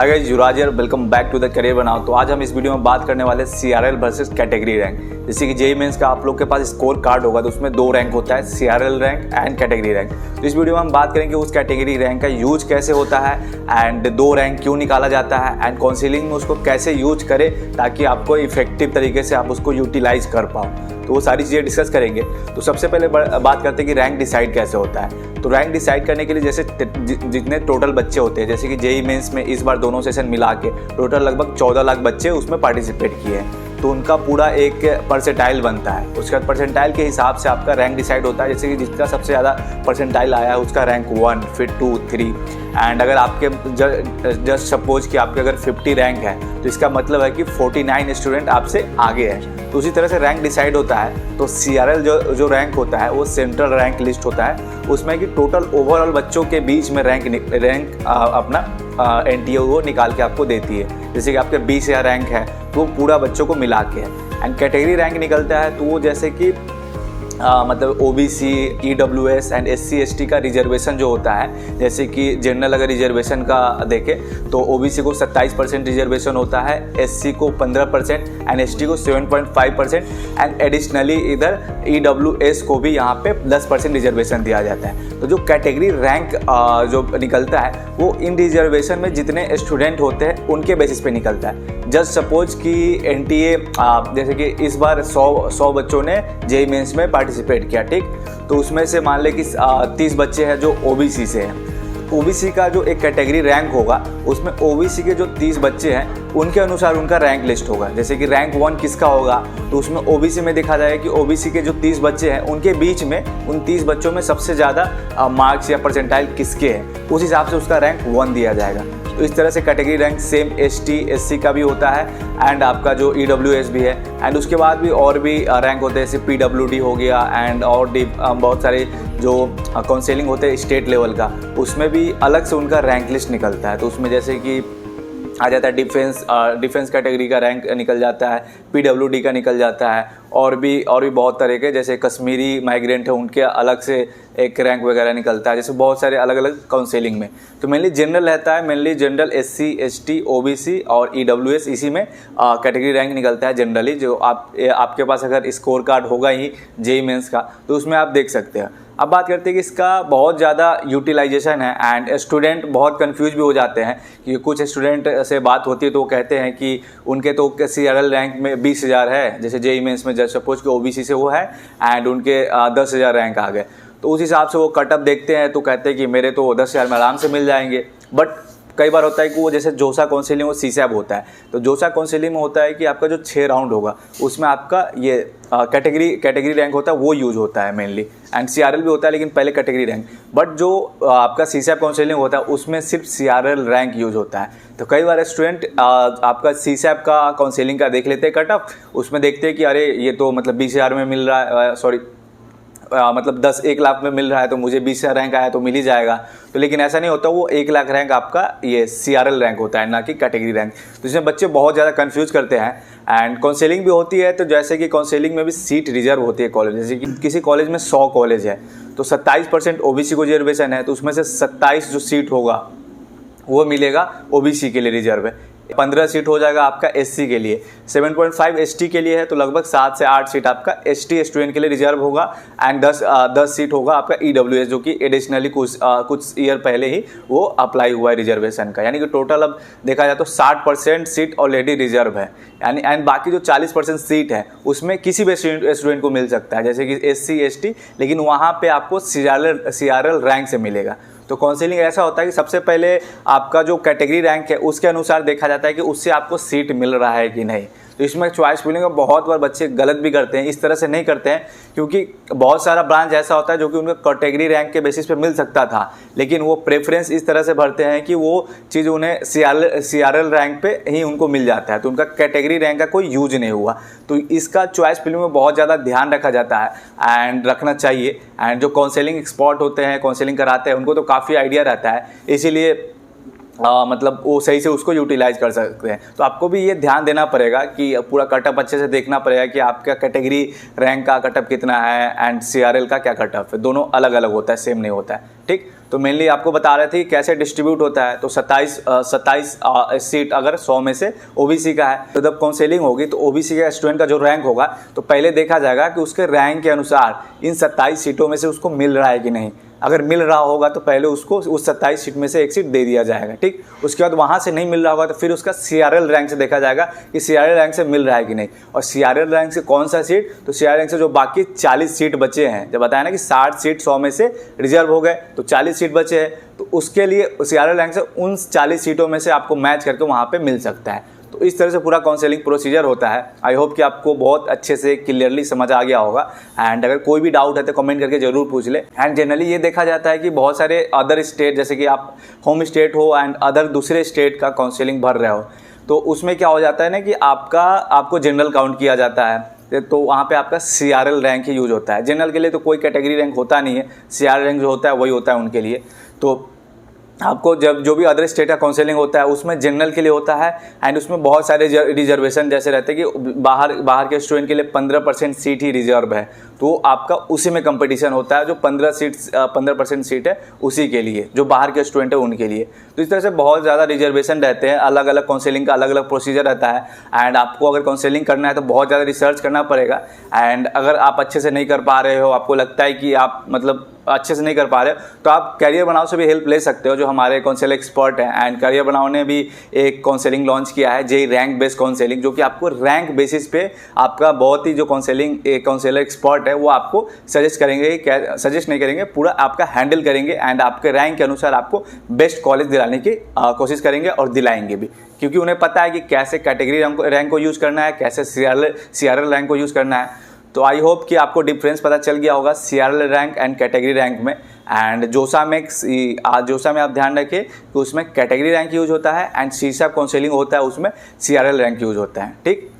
Hi guys, Yuvraj here, welcome back to the career Banao. तो आज हम इस वीडियो में बात करने वाले सीआरएल वर्सेस कैटेगरी रैंक। जैसे कि जेईई मेंस का आप लोग के पास स्कोर कार्ड होगा तो उसमें दो रैंक होता है, CRL rank and category rank. तो इस वीडियो में हम बात करेंगे उस कैटेगरी रैंक का यूज कैसे होता है एंड दो रैंक क्यों निकाला जाता है एंड काउंसिलिंग में उसको कैसे यूज करें ताकि आपको इफेक्टिव तरीके से आप उसको यूटिलाइज कर पाओ। तो वो सारी चीज़ें डिस्कस करेंगे। तो सबसे पहले बात करते हैं कि रैंक डिसाइड कैसे होता है। तो रैंक डिसाइड करने के लिए जैसे जितने टोटल बच्चे होते हैं, जैसे कि जेईई मेंस में इस बार दोनों सेशन मिला के टोटल लगभग 14 लाख बच्चे उसमें पार्टिसिपेट किए हैं, तो उनका पूरा एक परसेंटाइल बनता है। उसके बाद परसेंटाइल के हिसाब से आपका रैंक डिसाइड होता है। जैसे कि जिसका सबसे ज़्यादा परसेंटाइल आया है उसका रैंक 1, फिर 2, 3 एंड अगर आपके जस्ट सपोज कि आपके अगर 50 रैंक है तो इसका मतलब है कि 49 स्टूडेंट आपसे आगे है। तो उसी तरह से रैंक डिसाइड होता है। तो सीआरएल जो रैंक होता है वो सेंट्रल रैंक लिस्ट होता है, उसमें कि टोटल ओवरऑल बच्चों के बीच में रैंक अपना एनटीए वो निकाल के आपको देती है। जैसे कि आपके 20,000 रैंक है तो वो पूरा बच्चों को मिला के है। एंड कैटेगरी रैंक निकलता है तो वो जैसे कि मतलब OBC, EWS and SC ST का रिजर्वेशन जो होता है, जैसे कि जनरल अगर रिजर्वेशन का देखें तो ओबीसी को 27% रिजर्वेशन होता है, एससी को 15% एंड एसटी को 7.5% एंड एडिशनली इधर ईडब्ल्यूएस को भी यहाँ पे 10% रिजर्वेशन दिया जाता है। तो जो कैटेगरी रैंक जो निकलता है वो इन रिजर्वेशन में जितने स्टूडेंट होते हैं उनके बेसिस पे निकलता है। जस्ट सपोज कि एनटीए जैसे कि इस बार 100 बच्चों ने जेईई मेंस में पार्टिसिपेट किया, ठीक। तो उसमें से मान ले कि 30 बच्चे हैं जो ओबीसी से हैं। ओबीसी का जो एक कैटेगरी रैंक होगा उसमें ओबीसी के जो 30 बच्चे हैं उनके अनुसार उनका रैंक लिस्ट होगा। जैसे कि रैंक 1 किसका होगा तो उसमें ओबीसी में देखा जाएगा कि ओबीसी के जो 30 बच्चे हैं उनके बीच में उन 30 बच्चों में सबसे ज़्यादा मार्क्स या परसेंटाइल किसके हैं, उस हिसाब से उसका रैंक 1 दिया जाएगा। तो इस तरह से category rank same ST SC का भी होता है एंड आपका जो ईडब्ल्यूएस भी है। एंड उसके बाद भी और भी रैंक होते हैं, जैसे पीडब्ल्यूडी हो गया एंड और बहुत सारे जो काउंसिलिंग होते हैं स्टेट लेवल का, उसमें भी अलग से उनका रैंक लिस्ट निकलता है। तो उसमें जैसे कि आ जाता है डिफेंस कैटेगरी का रैंक निकल जाता है, पीडब्ल्यूडी का निकल जाता है, और भी बहुत तरह के जैसे कश्मीरी माइग्रेंट है उनके अलग से एक रैंक वगैरह निकलता है, जैसे बहुत सारे अलग अलग काउंसिलिंग में। तो मेनली जनरल रहता है, mainly general SC ST OBC और ईडब्ल्यूएस, इसी में कैटेगरी रैंक निकलता है जनरली। जो आपके पास अगर स्कोर कार्ड होगा ही जेईई मेंस का तो उसमें आप देख सकते हैं। अब बात करते हैं कि इसका बहुत ज़्यादा यूटिलाइजेशन है एंड स्टूडेंट बहुत कंफ्यूज भी हो जाते हैं कि कुछ स्टूडेंट से बात होती है तो वो कहते हैं कि उनके तो सीआरएल रैंक में 20,000 है, जैसे जेईई मेंस में जस्ट सपोज कि ओबीसी से वो है एंड उनके 10,000 रैंक आ गए। तो उस हिसाब से वो कटअप देखते हैं तो कहते हैं कि मेरे तो 10,000 में आराम से मिल जाएंगे। बट कई बार होता है कि वो जैसे जोसा काउंसिलिंग वो सीसैब होता है। तो जोसा काउंसिलिंग में होता है कि आपका जो 6 राउंड होगा उसमें आपका ये कैटेगरी रैंक होता है वो यूज होता है मेनली, एंड सीआरएल भी होता है लेकिन पहले कैटेगरी रैंक। बट जो आपका सीसैब काउंसिलिंग होता है उसमें सिर्फ सीआरएल रैंक यूज होता है। तो कई बार स्टूडेंट आपका सीसैब का काउंसिलिंग का देख लेते हैं कटअप, उसमें देखते हैं कि अरे ये तो मतलब 20,000 में मिल रहा है, सॉरी मतलब 1 लाख में मिल रहा है तो मुझे 20,000 रैंक आया तो मिल ही जाएगा। तो लेकिन ऐसा नहीं होता, वो 1 लाख रैंक आपका ये सीआरएल रैंक होता है, ना कि कैटेगरी रैंक। तो इसमें बच्चे बहुत ज़्यादा कंफ्यूज करते हैं। एंड काउंसिलिंग भी होती है, तो जैसे कि काउंसिलिंग में भी सीट रिजर्व होती है कॉलेज। जैसे कि किसी कॉलेज में 100 कॉलेज है तो 27% ओबीसी को रिजर्वेशन है, तो उसमें से 27 जो सीट होगा वो मिलेगा ओबीसी के लिए रिजर्व है। 15 सीट हो जाएगा आपका एससी के लिए, 7.5 एसटी के लिए है, तो लगभग 7 से 8 सीट आपका एसटी स्टूडेंट के लिए रिजर्व होगा एंड 10 सीट होगा आपका ईडब्ल्यूएस, जो कि एडिशनली कुछ ईयर पहले ही वो अप्लाई हुआ है रिजर्वेशन का। यानी कि टोटल अब देखा जाए तो 60% सीट ऑलरेडी रिजर्व है, यानी एंड बाकी जो 40% सीट है उसमें किसी भी स्टूडेंट को मिल सकता है, जैसे कि एससी एसटी, लेकिन वहाँ पे आपको सीआरएल रैंक से मिलेगा। तो काउंसिलिंग ऐसा होता है कि सबसे पहले आपका जो कैटेगरी रैंक है उसके अनुसार देखा जाता है कि उससे आपको सीट मिल रहा है कि नहीं। तो इसमें चॉइस फिलिंग में बहुत बार बच्चे गलत भी करते हैं, इस तरह से नहीं करते हैं, क्योंकि बहुत सारा ब्रांच ऐसा होता है जो कि उनका कैटेगरी रैंक के बेसिस पे मिल सकता था, लेकिन वो प्रेफरेंस इस तरह से भरते हैं कि वो चीज़ उन्हें सीआरएल रैंक पे ही उनको मिल जाता है, तो उनका कैटेगरी रैंक का कोई यूज नहीं हुआ। तो इसका चॉइस फिलिंग में बहुत ज़्यादा ध्यान रखा जाता है एंड रखना चाहिए। एंड जो काउंसलिंग एक्सपर्ट होते हैं, काउंसलिंग कराते हैं, उनको तो काफ़ी आइडिया रहता है, इसीलिए मतलब वो सही से उसको यूटिलाइज कर सकते हैं। तो आपको भी ये ध्यान देना पड़ेगा कि पूरा कटअप अच्छे से देखना पड़ेगा कि आपका कैटेगरी रैंक का कटअप कितना है एंड सीआरएल का क्या कटअप है, दोनों अलग अलग होता है, सेम नहीं होता है, ठीक। तो मेनली आपको बता रहे थे कि कैसे डिस्ट्रीब्यूट होता है। तो 27 सीट अगर 100 में से ओबीसी का है, तो जब काउंसलिंग होगी तो ओबीसी का स्टूडेंट का जो रैंक होगा तो पहले देखा जाएगा कि उसके रैंक के अनुसार इन 27 सीटों में से उसको मिल रहा है कि नहीं। अगर मिल रहा होगा तो पहले उसको उस 27 सीट में से एक सीट दे दिया जाएगा, ठीक। उसके बाद वहाँ से नहीं मिल रहा होगा तो फिर उसका सीआरएल रैंक से देखा जाएगा कि सीआरएल रैंक से मिल रहा है कि नहीं। और सीआरएल रैंक से कौन सा सीट, तो सीआरएल रैंक से जो बाकी 40 सीट बचे हैं, जब बताया ना कि 60 सीट 100 में से रिजर्व हो गए तो 40 सीट बचे हैं, तो उसके लिए सीआरएल रैंक से उन 40 सीटों में से आपको मैच करके वहाँ पर मिल सकता है। तो इस तरह से पूरा काउंसलिंग प्रोसीजर होता है। आई होप कि आपको बहुत अच्छे से क्लियरली समझ आ गया होगा। एंड अगर कोई भी डाउट है तो कमेंट करके जरूर पूछ ले। एंड जनरली ये देखा जाता है कि बहुत सारे अदर स्टेट, जैसे कि आप होम स्टेट हो एंड अदर दूसरे स्टेट का काउंसलिंग भर रहे हो, तो उसमें क्या हो जाता है ना कि आपको जनरल काउंट किया जाता है, तो वहाँ पे आपका सीआरएल रैंक ही यूज होता है। जनरल के लिए तो कोई कैटेगरी रैंक होता नहीं है, सीआरएल रैंक जो होता है वही होता है उनके लिए। तो आपको जब जो भी अदर स्टेट का काउंसलिंग होता है उसमें जनरल के लिए होता है एंड उसमें बहुत सारे रिजर्वेशन जैसे रहते हैं कि बाहर के स्टूडेंट के लिए 15% सीट ही रिजर्व है, तो आपका उसी में कंपटीशन होता है। जो 15% सीट है उसी के लिए, जो बाहर के स्टूडेंट है उनके लिए। तो इस तरह से बहुत ज़्यादा रिजर्वेशन रहते हैं, अलग अलग काउंसलिंग का अलग अलग प्रोसीजर रहता है। एंड आपको अगर काउंसलिंग करना है तो बहुत ज़्यादा रिसर्च करना पड़ेगा। एंड अगर आप अच्छे से नहीं कर पा रहे हो, आपको लगता है कि आप मतलब अच्छे से नहीं कर पा रहे हो, तो आप करियर बनाओ से भी हेल्प ले सकते हो, जो हमारे काउंसलिंग एक्सपर्ट हैं। एंड करियर बनाओ ने भी एक काउंसलिंग लॉन्च किया है, जेई रैंक बेस्ड काउंसलिंग, जो कि आपको रैंक बेसिस पे आपका बहुत ही जो काउंसलर एक्सपर्ट है वो आपको सजेस्ट करेंगे, सजेस्ट नहीं करेंगे, पूरा आपका हैंडल करेंगे एंड आपके रैंक के अनुसार आपको बेस्ट कॉलेज दिलाने की कोशिश करेंगे और दिलाएंगे भी, क्योंकि उन्हें पता है कि कैसे कैटेगरी रैंक को यूज़ करना है, कैसे सीआरएल रैंक को यूज़ करना है। तो आई होप कि आपको डिफरेंस पता चल गया होगा CRL rank and category rank में। एंड जोसा में आप ध्यान रखें कि उसमें कैटेगरी रैंक यूज होता है एंड सीसा काउंसलिंग होता है उसमें सीआरएल रैंक यूज होता है, ठीक।